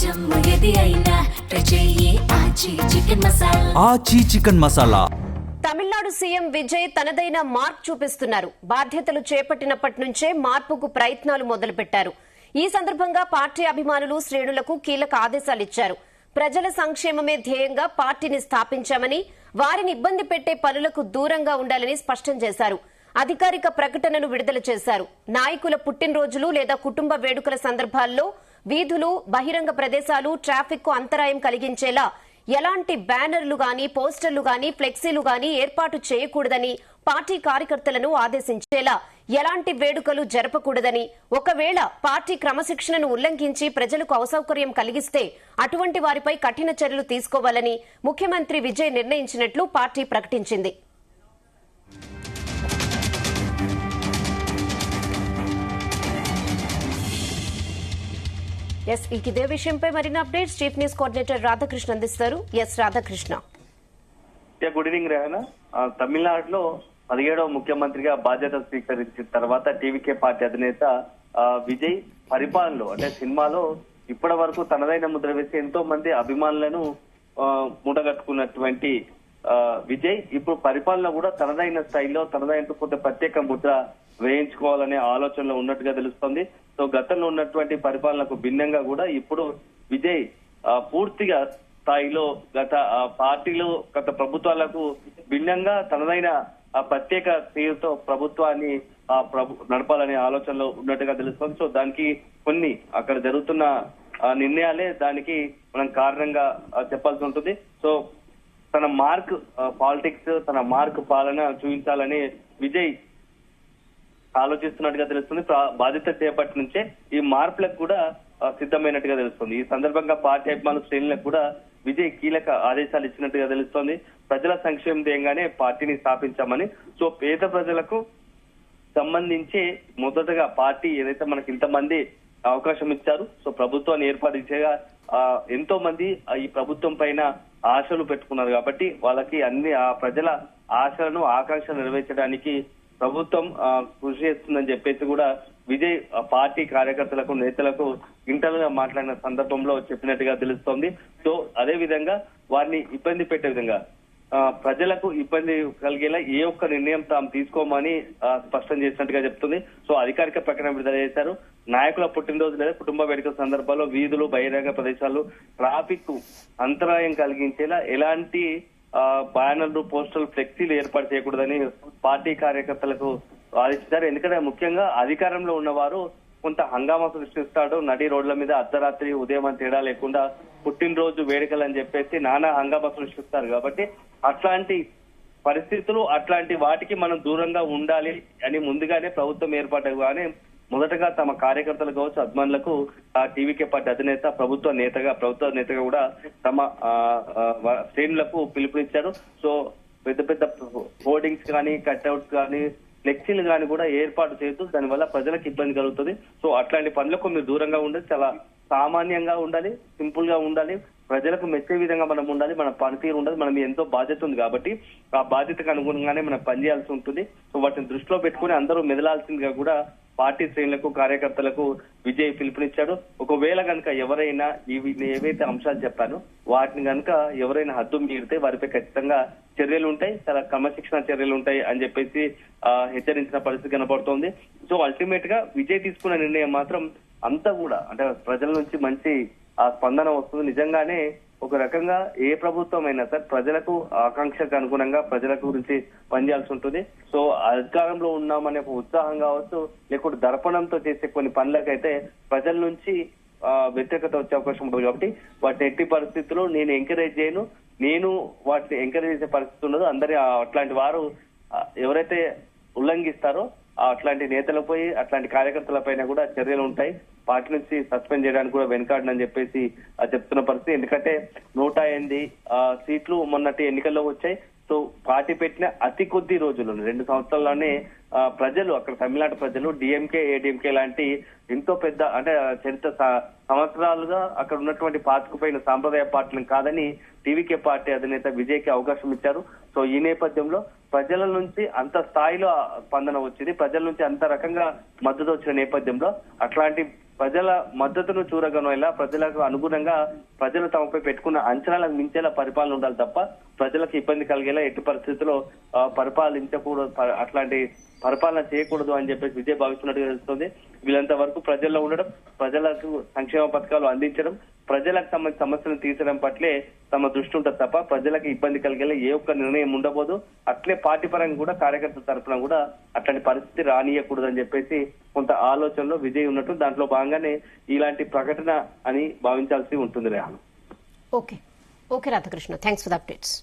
ఆచి chicken masala. Tamil Nadu CM Vijay తనదైన mark చూపిస్తున్నారు. బాధ్యతలు చేపట్టినప్పటి నుంచే మార్పుకు ప్రయత్నాలు మొదలుపెట్టారు. ఈ సందర్భంగా పార్టీ అభిమానులు శ్రేణులకు కీలక ఆదేశాలిచ్చారు. ప్రజల సంక్షేమమే ధ్యేయంగా పార్టీని స్థాపించామని, వారిని ఇబ్బంది పెట్టే పనులకు దూరంగా ఉండాలని స్పష్టం చేశారు. అధికారిక ప్రకటనను విడుదల చేశారు. నాయకుల పుట్టినరోజులు లేదా కుటుంబ వేడుకల సందర్భాల్లో వీధులు, బహిరంగ ప్రదేశాలు ట్రాఫిక్ కు అంతరాయం కలిగించేలా ఎలాంటి బ్యానర్లు గాని, పోస్టర్లు గాని, ఫ్లెక్సీలు గాని ఏర్పాటు చేయకూడదని పార్టీ కార్యకర్తలను ఆదేశించేలా ఎలాంటి వేడుకలు జరపకూడదని, ఒకవేళ పార్టీ క్రమశిక్షణను ఉల్లంఘించి ప్రజలకు అసౌకర్యం కలిగిస్తే అటువంటి వారిపై కఠిన చర్యలు తీసుకోవాలని ముఖ్యమంత్రి విజయ్ నిర్ణయించినట్లు పార్టీ ప్రకటించింది. ఇదే విషయంపై మరిన్ని updates chief news coordinator Radhakrishna అందిస్తారు. రాధాకృష్ణ. Good evening Rehana. తమిళనాడులో 17వ ముఖ్యమంత్రిగా బాధ్యత స్వీకరించిన తర్వాత టీవీకే పార్టీ అధినేత విజయ్ పరిపాలనలో అంటే సినిమాలో ఇప్పటి వరకు తనదైన ముద్ర వేసి ఎంతో మంది అభిమానులను మూటగట్టుకున్నటువంటి విజయ్ ఇప్పుడు పరిపాలన కూడా తనదైన స్థాయిలో తనదైన కొంత ప్రత్యేక ముద్ర వేయించుకోవాలనే ఆలోచనలో ఉన్నట్టుగా తెలుస్తోంది. సో గతంలో ఉన్నటువంటి పరిపాలనకు భిన్నంగా కూడా ఇప్పుడు విజయ్ పూర్తిగా స్థాయిలో గత పార్టీలు గత ప్రభుత్వాలకు భిన్నంగా తనదైన ప్రత్యేక తీరుతో ప్రభుత్వాన్ని నడపాలనే ఆలోచనలో ఉన్నట్టుగా తెలుస్తోంది. సో దానికి కొన్ని అక్కడ జరుగుతున్న నిర్ణయాలే దానికి మనం కారణంగా చెప్పాల్సి ఉంటుంది. సో తన మార్క్ పాలిటిక్స్, తన మార్క్ పాలన చూపించాలని విజయ్ ఆలోచిస్తున్నట్టుగా తెలుస్తుంది. బాధ్యత చేపట్టి నుంచే ఈ మార్పులకు కూడా సిద్ధమైనట్టుగా తెలుస్తుంది. ఈ సందర్భంగా పార్టీ అభిమానుల శ్రేణులకు కూడా విజయ్ కీలక ఆదేశాలు ఇచ్చినట్టుగా తెలుస్తోంది. ప్రజల సంక్షేమం ధ్యేయంగానే పార్టీని స్థాపించామని, సో పేద ప్రజలకు సంబంధించి మొదటగా పార్టీ ఏదైతే మనకి ఇంతమంది అవకాశం ఇచ్చారు, సో ప్రభుత్వాన్ని ఏర్పాటు చేయగా ఎంతో మంది ఈ ప్రభుత్వం పైన ఆశలు పెట్టుకున్నారు కాబట్టి వాళ్ళకి అన్ని ఆ ప్రజల ఆశలను, ఆకాంక్షలు నెరవేర్చడానికి ప్రభుత్వం కృషి చేస్తుందని చెప్పేసి కూడా విజయ్ పార్టీ కార్యకర్తలకు, నేతలకు ఇంటర్నల్ గా మాట్లాడిన సందర్భంలో చెప్పినట్టుగా తెలుస్తోంది. సో అదే విధంగా వారిని ఇబ్బంది పెట్టే విధంగా ప్రజలకు ఇబ్బంది కలిగేలా ఏ ఒక్క నిర్ణయం తాము తీసుకోమని స్పష్టం చేసినట్టుగా చెప్తుంది. సో అధికారిక ప్రకటన విడుదల చేశారు. నాయకుల పుట్టినరోజు లేదా కుటుంబ వేడుకల సందర్భాల్లో వీధులు, బహిరంగ ప్రదేశాలు ట్రాఫిక్ అంతరాయం కలిగించేలా ఎలాంటి బ్యానర్లు, పోస్టర్లు, ఫ్లెక్సీలు ఏర్పాటు చేయకూడదని పార్టీ కార్యకర్తలకు ఆదేశించారు. ఎందుకంటే ముఖ్యంగా అధికారంలో ఉన్నవారు కొంత హంగామా సృష్టిస్తాడు. నడి రోడ్ల మీద అర్ధరాత్రి, ఉదయం అని తేడా లేకుండా పుట్టినరోజు వేడుకలు అని చెప్పేసి నానా హంగామా సృష్టిస్తారు. కాబట్టి అట్లాంటి పరిస్థితులు, అట్లాంటి వాటికి మనం దూరంగా ఉండాలి అని ముందుగానే ప్రభుత్వం ఏర్పాటుగానే మొదటగా తమ కార్యకర్తలు కావచ్చు, అభిమానులకు టీవీకే పార్టీ అధినేత ప్రభుత్వ నేతగా కూడా తమ శ్రేణులకు పిలుపునిచ్చారు. సో పెద్ద పెద్ద హోర్డింగ్స్ కానీ, కట్అవుట్స్ కానీ, ఫ్లెక్సీలు కానీ కూడా ఏర్పాటు చేయొద్దు, దానివల్ల ప్రజలకు ఇబ్బంది కలుగుతుంది. సో అట్లాంటి పనులకు మీరు దూరంగా ఉండాలి, చాలా సామాన్యంగా ఉండాలి, సింపుల్ గా ఉండాలి, ప్రజలకు మెచ్చే విధంగా మనం ఉండాలి, మన పనితీరు ఉండాలి. మనం ఎంతో బాధ్యత ఉంది కాబట్టి ఆ బాధ్యతకు అనుగుణంగానే మనం పనిచేయాల్సి ఉంటుంది. సో వాటిని దృష్టిలో పెట్టుకుని అందరూ మెదలాల్సిందిగా కూడా పార్టీ శ్రేణులకు, కార్యకర్తలకు విజయ్ పిలుపునిచ్చాడు. ఒకవేళ కనుక ఎవరైనా ఏవైతే అంశాలు చెప్పానో వాటిని కనుక ఎవరైనా హద్దు మీరితే వారిపై ఖచ్చితంగా చర్యలు ఉంటాయి, చాలా క్రమశిక్షణ చర్యలు ఉంటాయి అని చెప్పేసి హెచ్చరించిన పరిస్థితి కనబడుతోంది. సో అల్టిమేట్ గా విజయ్ తీసుకున్న నిర్ణయం మాత్రం అంతా కూడా అంటే ప్రజల నుంచి మంచి స్పందన వస్తుంది. నిజంగానే ఒక రకంగా ఏ ప్రభుత్వం అయినా సరే ప్రజలకు ఆకాంక్షకు అనుగుణంగా ప్రజల గురించి పనిచేయాల్సి ఉంటుంది. సో అధికారంలో ఉన్నామనే ఒక ఉత్సాహం కావచ్చు, లేకుంటే దర్పణంతో చేసే కొన్ని పనులకైతే ప్రజల నుంచి వ్యతిరేకత వచ్చే అవకాశం ఉంటుంది. కాబట్టి వాటిని ఎట్టి పరిస్థితుల్లో నేను ఎంకరేజ్ చేయను, నేను వాటిని ఎంకరేజ్ చేసే పరిస్థితి ఉండదు. అందరి అట్లాంటి వారు ఎవరైతే ఉల్లంఘిస్తారో అట్లాంటి నేతలపై, అట్లాంటి కార్యకర్తల పైన కూడా చర్యలు ఉంటాయి. పార్టీ నుంచి సస్పెండ్ చేయడానికి కూడా వెనుకాడనని చెప్పేసి చెప్తున్న పరిస్థితి. ఎందుకంటే 108 సీట్లు మొన్నటి ఎన్నికల్లో వచ్చాయి. సో పార్టీ పెట్టిన అతి కొద్ది రోజుల్లో 2 సంవత్సరాల్లోనే ప్రజలు, అక్కడ తమిళనాడు ప్రజలు డిఎంకే, ఏడీఎంకే లాంటి ఎంతో పెద్ద అంటే చరిత్ర సంవత్సరాలుగా అక్కడ ఉన్నటువంటి పాతుకుపోయిన సాంప్రదాయ పార్టీలను కాదని టీవీకే పార్టీ అధినేత విజయ్కి అవకాశం ఇచ్చారు. సో ఈ నేపథ్యంలో ప్రజల నుంచి అంత స్థాయిలో స్పందన వచ్చింది, ప్రజల నుంచి అంత రకంగా మద్దతు వచ్చిన నేపథ్యంలో అట్లాంటి ప్రజల మద్దతును చూరగొనేలా ప్రజలకు అనుగుణంగా ప్రజలు తమపై పెట్టుకున్న అంచనాలకు మించేలా పరిపాలన ఉండాలి తప్ప ప్రజలకు ఇబ్బంది కలిగేలా ఎట్టి పరిస్థితుల్లో పరిపాలించకూడదు, అట్లాంటి పరిపాలన చేయకూడదు అని చెప్పేసి విజయ్ భావిస్తున్నట్టుగా తెలుస్తుంది. వీళ్ళంత వరకు ప్రజల్లో ఉండడం, ప్రజలకు సంక్షేమ పథకాలు అందించడం, ప్రజలకు సంబంధించిన సమస్యలను తీర్చడం పట్లే తమ దృష్టి ఉంటుంది తప్ప ప్రజలకు ఇబ్బంది కలిగేలా ఏ ఒక్క నిర్ణయం ఉండబోదు. అట్లే పార్టీ పరంగా కూడా కార్యకర్తల తరఫున కూడా అట్లాంటి పరిస్థితి రానియకూడదు అని చెప్పేసి కొంత ఆలోచనలో విజయ్ ఉన్నట్టు, దాంట్లో భాగంగానే ఇలాంటి ప్రకటన అని భావించాల్సి ఉంటుంది. Rehan. Okay Radhakrishna, thanks for the updates.